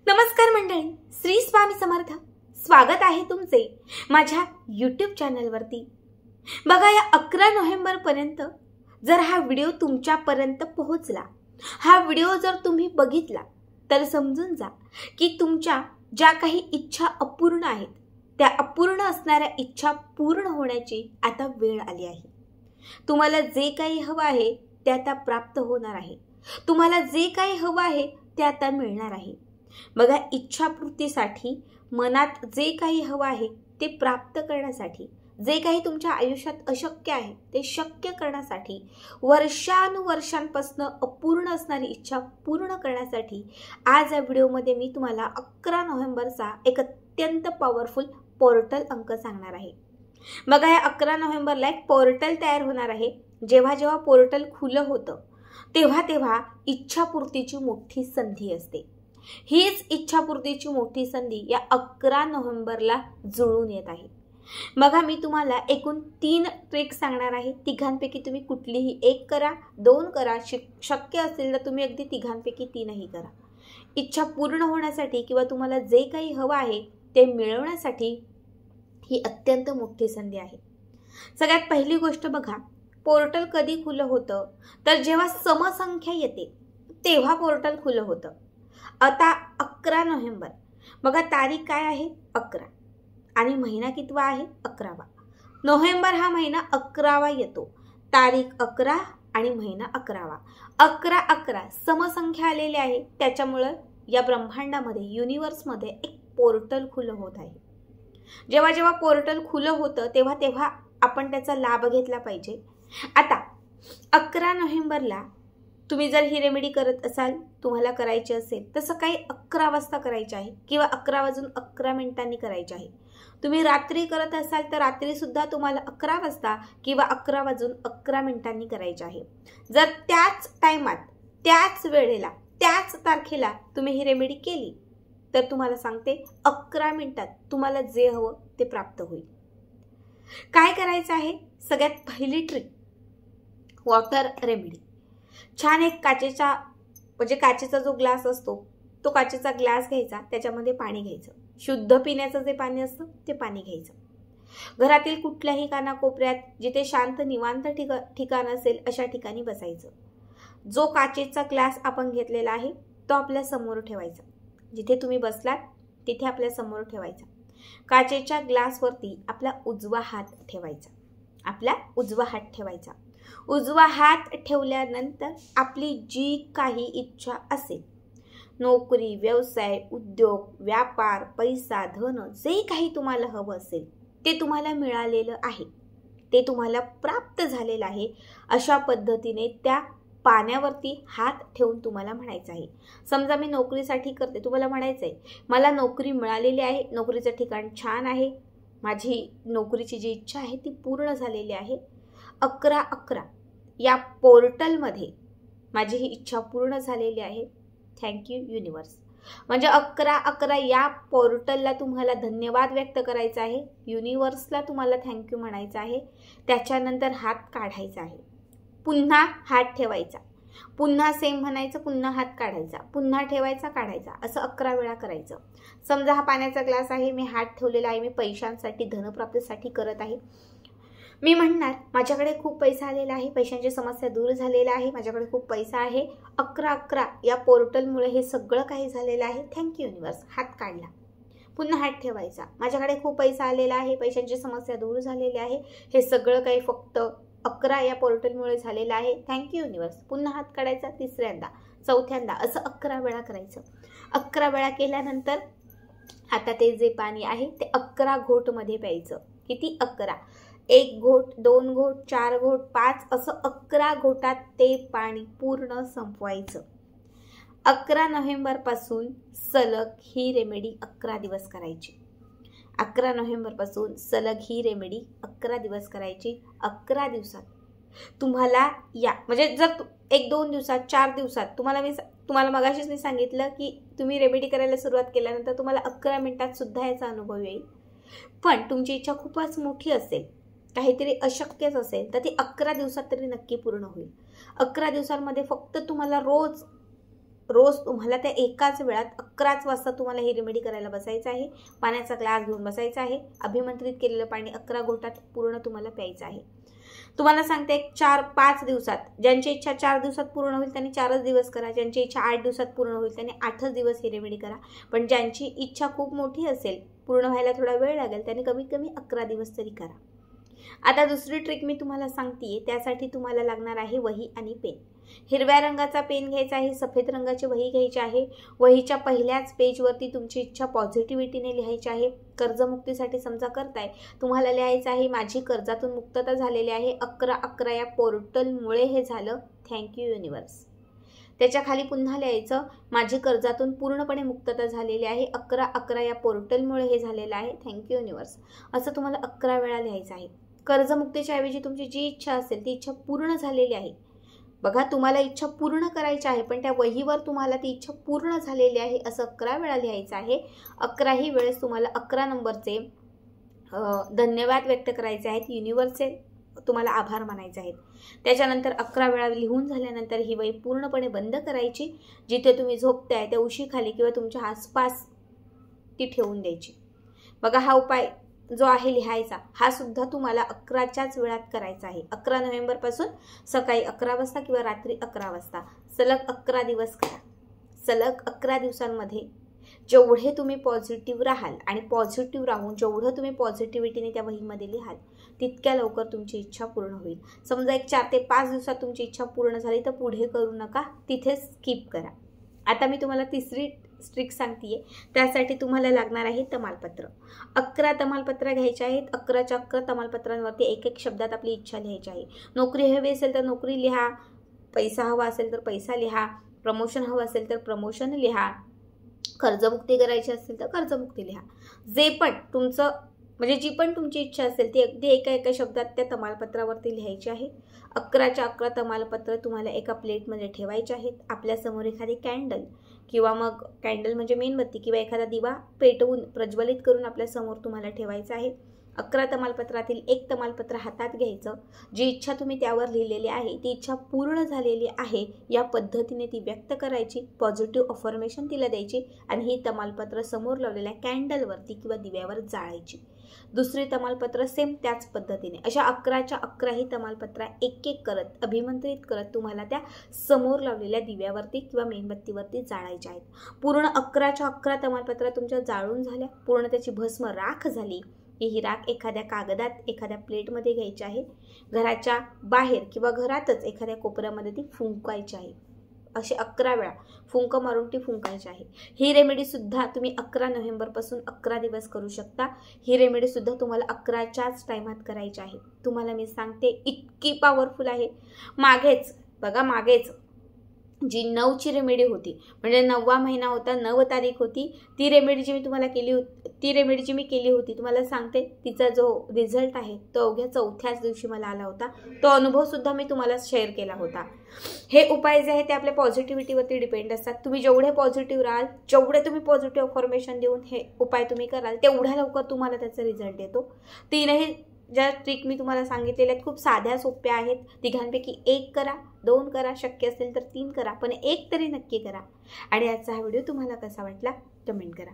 नमस्कार मंडळी, श्री स्वामी समर्थ. स्वागत आहे तुमचे माझ्या यूट्यूब चॅनलवरती. बघा, या 11 नोव्हेंबर पर्यंत जर हा व्हिडिओ तुमच्यापर्यंत पोहोचला, हा व्हिडिओ जर तुम्ही बघितला, तर समजून जा की तुमच्या ज्या काही इच्छा अपूर्ण आहेत, त्या अपूर्ण असणाऱ्या इच्छा पूर्ण होण्याची आता वेळ आली आहे. तुम्हाला जे काही हवं आहे ते आता प्राप्त होणार आहे. तुम्हाला जे काही हवं आहे ते आता मिळणार आहे. बघा, इच्छापूर्तीसाठी, मनात जे काही हवं आहे ते प्राप्त करण्यासाठी, जे काही तुमच्या आयुष्यात अशक्य आहे ते शक्य करण्यासाठी, वर्षानुवर्षांपासून अपूर्ण असणारी इच्छा पूर्ण करण्यासाठी आज या व्हिडिओमध्ये मी तुम्हाला 11 नोव्हेंबरचा एक अत्यंत पॉवरफुल पोर्टल अंक सांगणार आहे. बघा, या 11 नोव्हेंबरला एक पोर्टल तयार होणार आहे. जेव्हा जेव्हा पोर्टल खुलं होतं तेव्हा तेव्हा इच्छापूर्तीची मोठी संधी असते. हीच इच्छापूर्तीची मोठी संधी या 11 नोव्हेंबरला जुळून येत आहे. बघा, मी तुम्हाला एकूण 3 ट्रिक सांगणार आहे. तिघांपैकी तुम्ही कुठलीही एक करा, 2 करा, शक्य असेल तर तुम्ही अगदी तिघांपैकी 3ही करा. इच्छा पूर्ण होण्यासाठी किंवा तुम्हाला जे काही हवं आहे ते मिळवण्यासाठी ही अत्यंत मोठी संधी आहे. सगळ्यात पहिली गोष्ट बघा, पोर्टल कधी खुलं होतं तर जेव्हा समसंख्या येते तेव्हा पोर्टल खुलं होतं. आता 11 नोव्हेंबर, बघा तारीख काय आहे 11 आणि महिना कितवा आहे 11वा. नोव्हेंबर हा महिना 11वा येतो. तारीख 11 आणि महिना 11वा. 11-11 समसंख्या आलेली आहे. त्याच्यामुळं या ब्रह्मांडामध्ये, युनिवर्समध्ये एक पोर्टल खुलं होत आहे. जेव्हा जेव्हा पोर्टल खुलं होतं तेव्हा तेव्हा आपण त्याचा लाभ घेतला पाहिजे. आता 11 नोव्हेंबरला तुम्ही जर ही रेमेडी करत असाल, तुम्हाला करायची असेल तर सकाळी 11 वाजता करायची आहे किंवा 11:11 करायची आहे. तुम्ही रात्री करत असाल तर रात्रीसुद्धा तुम्हाला 11 वाजता किंवा 11:11 करायची आहे. जर त्याच टायमात, त्याच वेळेला, त्याच तारखेला तुम्ही ही रेमेडी केली तर तुम्हाला सांगते 11 मिनिटात तुम्हाला जे हवं ते प्राप्त होईल. काय करायचं आहे? सगळ्यात पहिली ट्रिक, वॉटर रेमेडी. छान एक काचेचा जो ग्लास असतो, तो काचेचा ग्लास घ्यायचा, त्याच्यामध्ये पाणी घ्यायचं. शुद्ध पिण्याचं जे पाणी असतं ते पाणी घ्यायचं. घरातील कुठल्याही कानाकोपऱ्यात, जिथे शांत निवांत ठिकाण असेल अशा ठिकाणी बसायचं. जो काचेचा ग्लास आपण घेतलेला आहे तो आपल्या समोर ठेवायचा. जिथे तुम्ही बसलात तिथे आपल्या समोर ठेवायचा. काचेच्या ग्लासवरती आपला उजवा हात ठेवायचा. उजवा हात ठेवल्यानंतर आपली जी काही इच्छा असेल, नोकरी, व्यवसाय, उद्योग, व्यापार, पैसा, धन, जे काही तुम्हाला हवं असेल ते तुम्हाला मिळालेलं आहे, ते तुम्हाला प्राप्त झालेलं आहे, अशा पद्धतीने त्या पाण्यावरती हात ठेवून तुम्हाला म्हणायचं आहे. समजा मी नोकरीसाठी करते, तुम्हाला म्हणायचं आहे मला नोकरी मिळालेली आहे, नोकरीचं ठिकाण छान आहे, माझी नोकरीची जी इच्छा आहे ती पूर्ण झालेली आहे. 11-11 या पोर्टलमध्ये माझी ही इच्छा पूर्ण झालेली आहे. Thank you universe. म्हणजे 11-11 या पोर्टलला तुम्हाला धन्यवाद व्यक्त करायचा आहे. युनिवर्सला तुम्हाला थँक्यू म्हणायचं आहे. त्याच्यानंतर हात काढायचा आहे. पुन्हा हात ठेवायचा, पुन्हा सेम म्हणायचं, पुन्हा हात काढायचा, पुन्हा ठेवायचा, काढायचा, असं 11 वेळा करायचं. समजा हा पाण्याचा ग्लास आहे, मी हात ठेवलेला आहे, मी पैशांसाठी, धनप्राप्तीसाठी करत आहे. मी म्हणणार माझ्याकडे खूप पैसा आलेला आहे, पैशांची समस्या दूर झालेला आहे, माझ्याकडे खूप पैसा आहे. 11-11 या पोर्टलमुळे हे सगळं काही झालेलं आहे. Thank you universe. हात काढला, पुन्हा हात ठेवायचा. माझ्याकडे खूप पैसा आलेला आहे, पैशांची समस्या दूर झालेली आहे, हे सगळं काही फक्त 11 या पोर्टलमुळे झालेलं आहे. Thank you universe. पुन्हा हात काढायचा, तिसऱ्यांदा, चौथ्यांदा, असं 11 वेळा करायचं. 11 वेळा केल्यानंतर आता ते जे पाणी आहे ते 11 घोटमध्ये प्यायचं. किती? 11. 1 घोट, 2 घोट, 4 घोट, 5, असं 11 घोटात ते पाणी पूर्ण संपवायचं. 11 नोव्हेंबरपासून सलग ही रेमेडी 11 दिवस करायची. 11 नोव्हेंबरपासून सलग ही रेमेडी 11 दिवस करायची. 11 दिवसात तुम्हाला म्हणजे जर 1-2 दिवसात, 4 दिवसात, तुम्हाला मगाशीच मी सांगितलं की तुम्ही रेमेडी करायला सुरुवात केल्यानंतर तुम्हाला 11 मिनिटात सुद्धा याचा अनुभव येईल. पण तुमची इच्छा खूपच मोठी असेल, काहीतरी अशक्यच असेल, तर ती 11 दिवसात तरी नक्की पूर्ण होईल. 11 दिवसांमध्ये फक्त तुम्हाला रोज रोज तुम्हाला त्या एकाच वेळात 11च वाजता तुम्हाला ही रेमेडी करायला बसायचं आहे. पाण्याचा ग्लास घेऊन बसायचा आहे. अभिमंत्रित केलेलं पाणी 11 घोटात पूर्ण तुम्हाला प्यायचं आहे. तुम्हाला सांगते 4-5 दिवसात, ज्यांची इच्छा 4 दिवसात पूर्ण होईल त्यांनी 4च दिवस करा. ज्यांची इच्छा 8 दिवसात पूर्ण होईल त्यांनी 8च दिवस ही रेमेडी करा. पण ज्यांची इच्छा खूप मोठी असेल, पूर्ण व्हायला थोडा वेळ लागेल, त्यांनी कमीत कमी 11 दिवस तरी करा. आता दुसरी ट्रिक मी तुम्हाला सांगतेय. त्यासाठी तुम्हाला लागणार आहे वही आणि पेन. हिरव्या रंगाचा पेन घ्यायचा आहे, सफेद रंगाची वही घ्यायची आहे. वहीच्या पहिल्याच पेजवरती तुमची इच्छा पॉझिटिव्हिटीने लिहायची आहे. कर्जमुक्तीसाठी समजा करताय, तुम्हाला लिहायचं आहे माझी कर्जातून मुक्तता झालेली आहे. 11-11 या पोर्टलमुळे हे झालं, थँक्यू युनिवर्स. त्याच्या खाली पुन्हा लिहायचं माझी कर्जातून पूर्णपणे मुक्तता झालेली आहे. 11-11 या पोर्टलमुळे हे झालेलं आहे, थँक्यू युनिवर्स. असं तुम्हाला 11 वेळा लिहायचं आहे. कर्जमुक्तीच्या ऐवजी तुमची जी इच्छा असेल ती इच्छा पूर्ण झालेली आहे. बघा, तुम्हाला इच्छा पूर्ण करायची आहे, पण त्या वहीवर तुम्हाला ती इच्छा पूर्ण झालेली आहे असं 11 वेळा लिहायचं आहे. 11ही वेळेस तुम्हाला 11 नंबरचे धन्यवाद व्यक्त करायचे आहेत. युनिवर्सचे तुम्हाला आभार मानायचे आहेत. त्याच्यानंतर 11 वेळा लिहून झाल्यानंतर ही वही पूर्णपणे बंद करायची. जिथे तुम्ही झोपताय त्या उशीखाली किंवा तुमच्या आसपास ती ठेवून द्यायची. बघा, हा उपाय जो आहे लिहायचा, हा सुद्धा तुम्हाला 11च्याच वेळात करायचा आहे. 11 नोव्हेंबरपासून सकाळी 11 वाजता किंवा रात्री 11 वाजता सलग 11 दिवस करा. सलग 11 दिवसांमध्ये जेवढे तुम्ही पॉझिटिव्ह राहाल आणि पॉझिटिव्ह राहून जेवढं तुम्ही पॉझिटिव्हिटीने त्या वहीमध्ये लिहाल, तितक्या लवकर तुमची इच्छा पूर्ण होईल. समजा एक 4 ते 5 दिवसात तुमची इच्छा पूर्ण झाली तर पुढे करू नका, तिथे स्किप करा. आता मी तुम्हाला तिसरी ट्रिक सांगतेय. त्यासाठी तुम्हाला लागणार आहे तमालपत्र. 11 तमालपत्र घ्यायचे आहेत. 11च्या 11 तमालपत्रांवरती एक शब्दात आपली इच्छा लिहायची आहे. नोकरी हवी असेल तर नोकरी लिहा, पैसा हवा असेल तर पैसा लिहा, प्रमोशन हवं असेल तर प्रमोशन लिहा, कर्जमुक्ती करायची असेल तर कर्जमुक्ती लिहा. जे पण तुमचं म्हणजे जी पण तुमची इच्छा असेल ती अगदी एका शब्दात त्या तमालपत्रावरती लिहायची आहे. 11च्या 11 तमालपत्र तुम्हाला एका प्लेटमध्ये ठेवायचे आहेत. आपल्यासमोर एखादी कॅन्डल किंवा मग कॅन्डल म्हणजे मेणबत्ती किंवा एखादा दिवा पेटवून प्रज्वलित करून आपल्यासमोर तुम्हाला ठेवायचं आहे. 11 तमालपत्रातील एक तमालपत्र हातात घ्यायचं. जी इच्छा तुम्ही त्यावर लिहिलेली आहे ती इच्छा पूर्ण झालेली आहे या पद्धतीने ती व्यक्त करायची. पॉझिटिव्ह अफर्मेशन तिला द्यायची आणि ही तमालपत्र समोर लावलेल्या कॅन्डलवरती किंवा दिव्यावर जाळायची. दुसरी तमालपत्र सेम त्याच पद्धतीने. अशा 11च्या 11 ही तमालपत्र एक करत अभिमंत्रित करत तुम्हाला त्या समोर लावलेल्या दिव्यावरती किंवा मेणबत्तीवरती जाळायच्या आहेत. पूर्ण 11च्या 11 तमालपत्र तुमच्या जाळून झाल्या, पूर्ण त्याची भस्म राख झाली. ही राख एखाद्या कागदात एखाद्या प्लेटमध्ये घ्यायची आहे. घराच्या बाहेर किंवा घरातच एखाद्या कोपऱ्यामध्ये ती फुंकायची आहे. असे 11 वेळा फुंक मारून ती फुंकायची आहे. ही रेमेडी सुद्धा तुम्ही 11 नोव्हेंबरपासून 11 दिवस करू शकता. ही रेमेडी सुद्धा तुम्हाला 11च्याच टायमात करायची आहे. तुम्हाला मी सांगते इतकी पॉवरफुल आहे. मागेच जी 9ची रेमेडी होती, म्हणजे 9वा महिना होता, 9 तारीख होती, ती रेमेडी जी मी केली होती तुम्हाला सांगते तिचा जो रिझल्ट आहे तो अवघ्या 4थ्याच दिवशी मला आला होता. तो अनुभव सुद्धा मी तुम्हाला शेअर केला होता. हे उपाय जे आहे ते आपल्या पॉझिटिव्हिटीवरती डिपेंड असतात. तुम्ही जेवढे पॉझिटिव्ह राहाल, जेवढे तुम्ही पॉझिटिव्ह अफर्मेशन देऊन हे उपाय तुम्ही कराल, तेवढ्या लवकर तुम्हाला त्याचा रिझल्ट येतो. तीनही ज्या ट्रिक मी तुम्हाला सांगितलेल्या आहेत खूप साध्या सोप्या आहेत. तिघांपैकी 1 करा, 2 करा, शक्य असेल तर 3 करा, पण 1 तरी नक्की करा. आणि आजचा हा व्हिडिओ तुम्हाला कसा वाटला कमेंट करा.